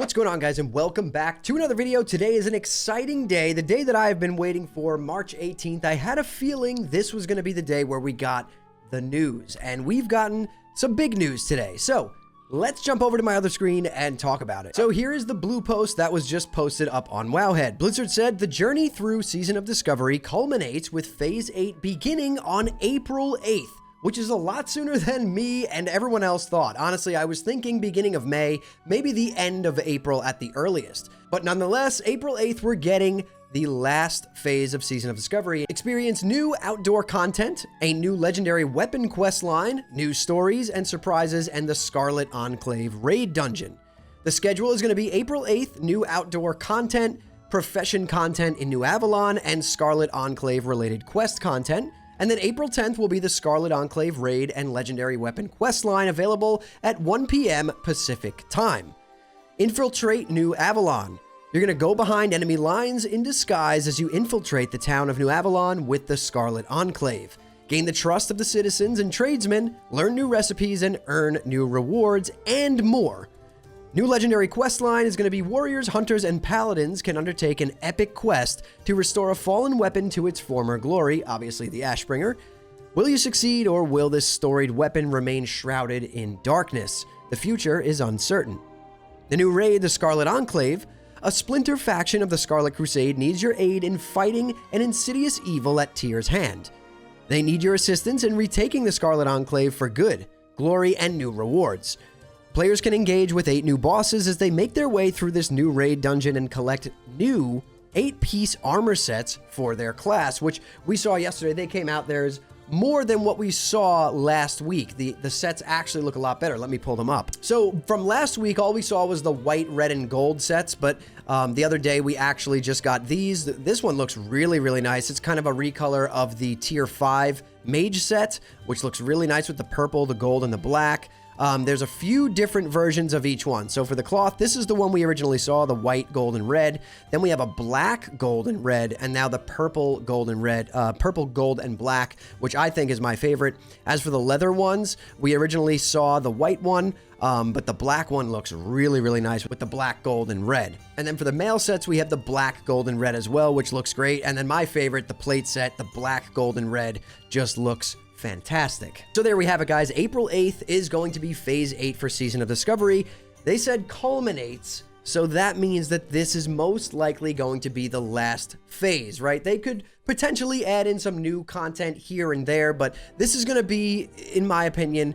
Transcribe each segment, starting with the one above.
What's going on, guys, and welcome back to another video. Today is an exciting day, the day that I've been waiting for, March 18th. I had a feeling this was going to be the day where we got the news, and we've gotten some big news today. So let's jump over to my other screen and talk about it. So here is the blue post that was just posted up on Wowhead. Blizzard said the journey through Season of Discovery culminates with Phase 8 beginning on April 8th. Which is a lot sooner than me and everyone else thought. Honestly, I was thinking beginning of May, maybe the end of April at the earliest. But nonetheless, April 8th, we're getting the last phase of Season of Discovery. Experience new outdoor content, a new legendary weapon quest line, new stories and surprises, and the Scarlet Enclave raid dungeon. The schedule is going to be April 8th, new outdoor content, profession content in New Avalon, and Scarlet Enclave related quest content. And then April 10th will be the Scarlet Enclave raid and legendary weapon quest line available at 1 p.m. Pacific time. Infiltrate New Avalon. You're going to go behind enemy lines in disguise as you infiltrate the town of New Avalon with the Scarlet Enclave. Gain the trust of the citizens and tradesmen, learn new recipes, and earn new rewards, and more. New legendary quest line is going to be warriors, hunters, and paladins can undertake an epic quest to restore a fallen weapon to its former glory, obviously the Ashbringer. Will you succeed, or will this storied weapon remain shrouded in darkness? The future is uncertain. The new raid, the Scarlet Enclave, a splinter faction of the Scarlet Crusade, needs your aid in fighting an insidious evil at Tyr's hand. They need your assistance in retaking the Scarlet Enclave for good, glory, and new rewards. Players can engage with 8 new bosses as they make their way through this new raid dungeon and collect new 8-piece armor sets for their class, which we saw yesterday. They came out. There's more than what we saw last week. The sets actually look a lot better. Let me pull them up. So from last week, all we saw was the white, red, and gold sets, but the other day we actually just got these. This one looks really, really nice. It's kind of a recolor of the Tier 5 mage set, which looks really nice with the purple, the gold, and the black. There's a few different versions of each one. So for the cloth, this is the one we originally saw, the white, gold, and red. Then we have a black, gold, and red, and now the purple, gold, and red, purple, gold, and black, which I think is my favorite. As for the leather ones, we originally saw the white one, but the black one looks really, really nice with the black, gold, and red. And then for the male sets, we have the black, gold, and red as well, which looks great. And then my favorite, the plate set, the black, gold, and red, just looks fantastic. So there we have it, guys. April 8th is going to be Phase 8 for Season of Discovery. They said culminates, so that means that this is most likely going to be the last phase, right? They could potentially add in some new content here and there, but this is going to be, in my opinion,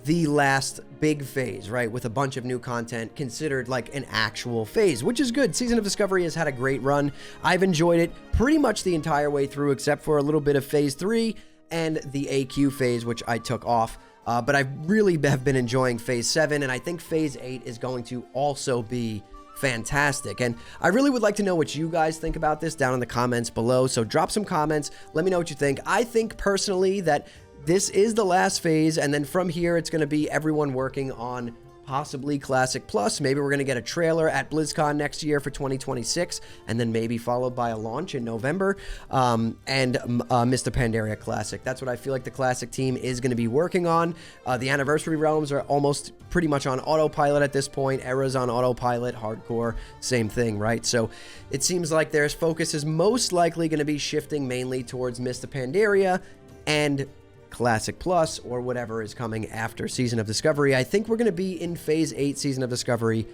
the last big phase, right? With a bunch of new content considered like an actual phase, which is good. Season of Discovery has had a great run. I've enjoyed it pretty much the entire way through, except for a little bit of Phase 3 and the AQ phase, which I took off. But I really have been enjoying Phase 7, and I think Phase 8 is going to also be fantastic. And I really would like to know what you guys think about this down in the comments below. So drop some comments. Let me know what you think. I think personally that this is the last phase, and then from here, it's going to be everyone working on possibly Classic Plus. Maybe we're going to get a trailer at BlizzCon next year for 2026, and then maybe followed by a launch in November, and Mr. Pandaria Classic. That's what I feel like the Classic team is going to be working on. The Anniversary Realms are almost pretty much on autopilot at this point. Era's on autopilot. Hardcore, same thing, right? So it seems like their focus is most likely going to be shifting mainly towards Mr. Pandaria and Classic Plus, or whatever is coming after Season of Discovery. I think we're going to be in Phase 8 Season of Discovery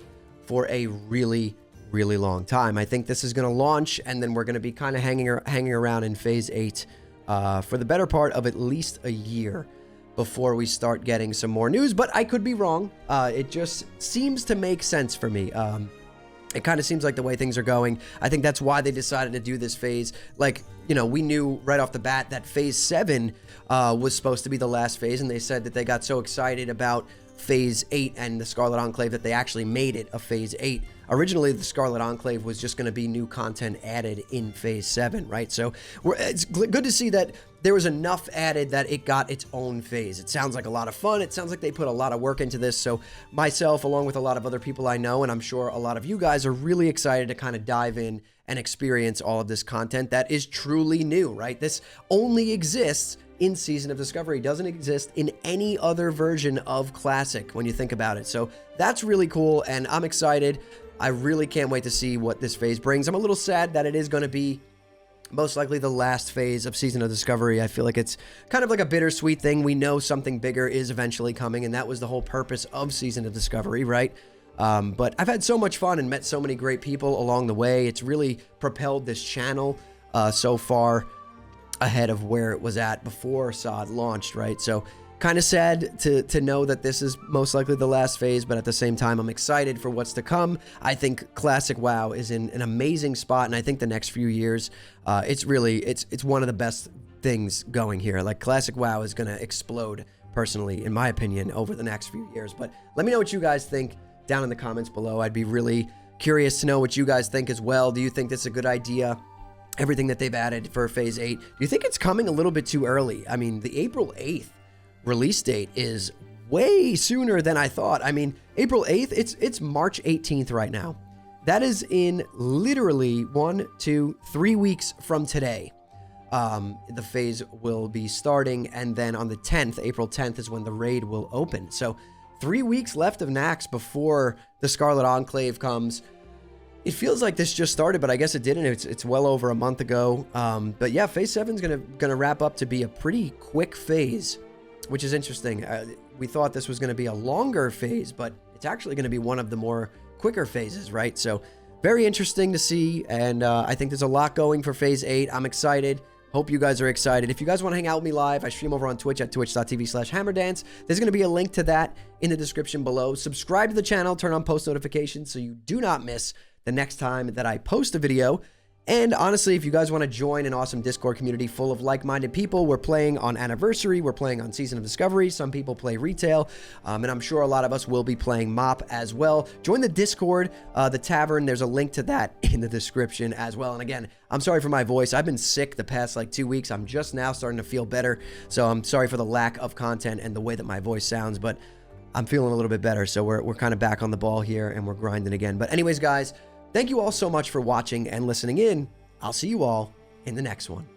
for a really, really long time. I think this is going to launch, and then we're going to be kind of hanging around in Phase 8 for the better part of at least a year before we start getting some more news, but I could be wrong. It just seems to make sense for me. It kind of seems like the way things are going. I think that's why they decided to do this phase. Like, you know, we knew right off the bat that Phase 7 was supposed to be the last phase, and they said that they got so excited about Phase 8 and the Scarlet Enclave that they actually made it a Phase 8. Originally, the Scarlet Enclave was just going to be new content added in Phase 7, right? So it's good to see that there was enough added that it got its own phase. It sounds like a lot of fun. It sounds like they put a lot of work into this. So myself, along with a lot of other people I know, and I'm sure a lot of you guys, are really excited to kind of dive in and experience all of this content that is truly new, right? This only exists in Season of Discovery. Doesn't exist in any other version of Classic when you think about it. So that's really cool, and I'm excited. I really can't wait to see what this phase brings. I'm a little sad that it is going to be most likely the last phase of Season of Discovery. I feel like it's kind of like a bittersweet thing. We know something bigger is eventually coming, and that was the whole purpose of Season of Discovery, right? But I've had so much fun and met so many great people along the way. It's really propelled this channel so far ahead of where it was at before SOD launched, right? So kind of sad to know that this is most likely the last phase, but at the same time, I'm excited for what's to come. I think Classic WoW is in an amazing spot, and I think the next few years, it's one of the best things going here. Like, Classic WoW is going to explode, personally, in my opinion, over the next few years. But let me know what you guys think down in the comments below. I'd be really curious to know what you guys think as well. Do you think this is a good idea? Everything that they've added for Phase 8. Do you think it's coming a little bit too early? I mean, the April 8th release date is way sooner than I thought. I mean, April 8th, it's March 18th right now. That is in literally 1, 2, 3 weeks from today. The phase will be starting, and then on the 10th, April 10th, is when the raid will open. So 3 weeks left of Nax before the Scarlet Enclave comes. It feels like this just started, but I guess it didn't. It's well over a month ago. But yeah, Phase 7 is gonna wrap up to be a pretty quick phase, which is interesting. We thought this was going to be a longer phase, but it's actually going to be one of the more quicker phases, right? So very interesting to see, and I think there's a lot going for Phase 8. I'm excited. Hope you guys are excited. If you guys want to hang out with me live, I stream over on Twitch at twitch.tv/hammerdance. There's going to be a link to that in the description below. Subscribe to the channel, turn on post notifications so you do not miss the next time that I post a video. And honestly, if you guys want to join an awesome Discord community full of like-minded people, we're playing on Anniversary, we're playing on Season of Discovery, some people play Retail, and I'm sure a lot of us will be playing MOP as well. Join the Discord, the Tavern, there's a link to that in the description as well. And again, I'm sorry for my voice. I've been sick the past like 2 weeks. I'm just now starting to feel better, so I'm sorry for the lack of content and the way that my voice sounds, but I'm feeling a little bit better, so we're kind of back on the ball here, and we're grinding again. But anyways, guys, thank you all so much for watching and listening in. I'll see you all in the next one.